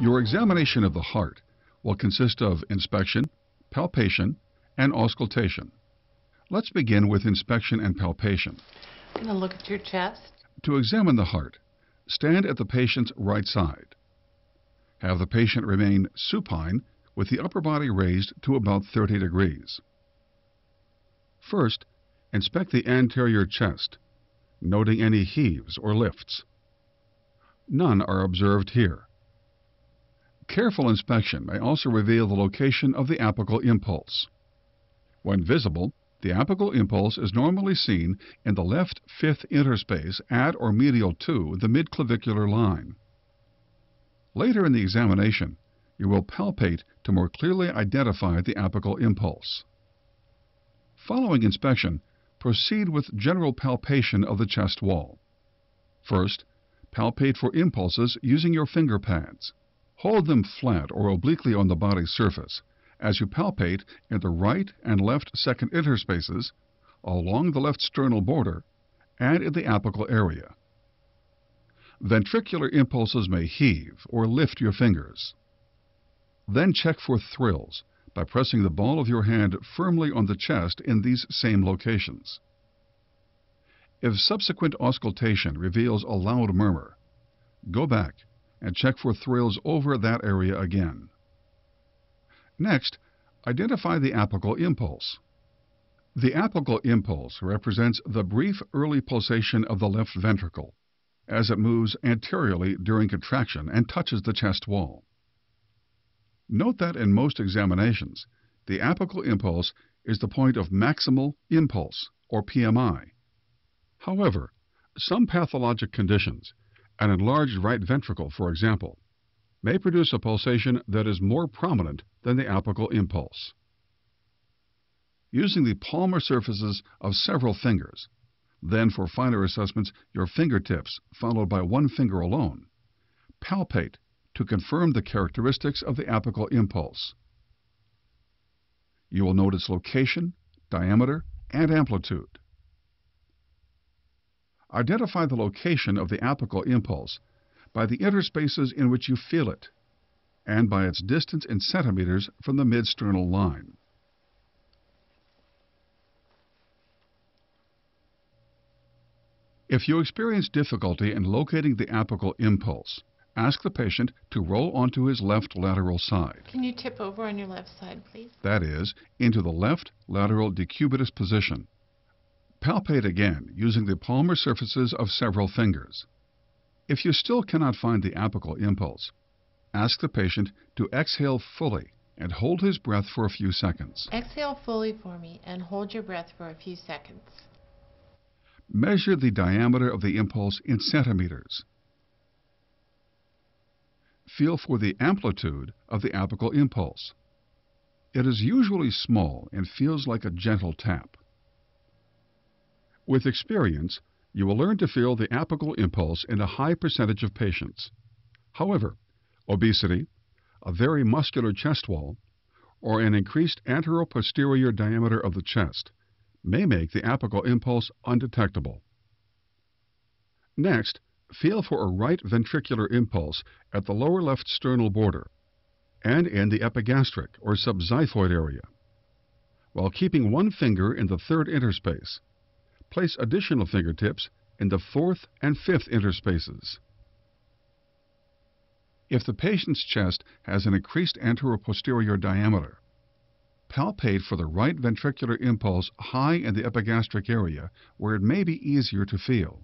Your examination of the heart will consist of inspection, palpation, and auscultation. Let's begin with inspection and palpation. I'm going to look at your chest. To examine the heart, stand at the patient's right side. Have the patient remain supine with the upper body raised to about 30 degrees. First, inspect the anterior chest, noting any heaves or lifts. None are observed here. Careful inspection may also reveal the location of the apical impulse. When visible, the apical impulse is normally seen in the left fifth interspace at or medial to the midclavicular line. Later in the examination, you will palpate to more clearly identify the apical impulse. Following inspection, proceed with general palpation of the chest wall. First, palpate for impulses using your finger pads. Hold them flat or obliquely on the body's surface as you palpate in the right and left second interspaces, along the left sternal border, and in the apical area. Ventricular impulses may heave or lift your fingers. Then check for thrills by pressing the ball of your hand firmly on the chest in these same locations. If subsequent auscultation reveals a loud murmur, go back and check for thrills over that area again. Next, identify the apical impulse. The apical impulse represents the brief early pulsation of the left ventricle as it moves anteriorly during contraction and touches the chest wall. Note that in most examinations, the apical impulse is the point of maximal impulse, or PMI. However, some pathologic conditions, an enlarged right ventricle, for example, may produce a pulsation that is more prominent than the apical impulse. Using the palmar surfaces of several fingers, then for finer assessments, your fingertips followed by one finger alone, palpate to confirm the characteristics of the apical impulse. You will note its location, diameter, and amplitude. Identify the location of the apical impulse by the interspaces in which you feel it, and by its distance in centimeters from the midsternal line. If you experience difficulty in locating the apical impulse, ask the patient to roll onto his left lateral side. Can you tip over on your left side, please? That is, into the left lateral decubitus position. Palpate again using the palmar surfaces of several fingers. If you still cannot find the apical impulse, ask the patient to exhale fully and hold his breath for a few seconds. Exhale fully for me and hold your breath for a few seconds. Measure the diameter of the impulse in centimeters. Feel for the amplitude of the apical impulse. It is usually small and feels like a gentle tap. With experience, you will learn to feel the apical impulse in a high percentage of patients. However, obesity, a very muscular chest wall, or an increased antero-posterior diameter of the chest may make the apical impulse undetectable. Next, feel for a right ventricular impulse at the lower left sternal border and in the epigastric or subxiphoid area. While keeping one finger in the third interspace, place additional fingertips in the fourth and fifth interspaces. If the patient's chest has an increased antero-posterior diameter, palpate for the right ventricular impulse high in the epigastric area where it may be easier to feel.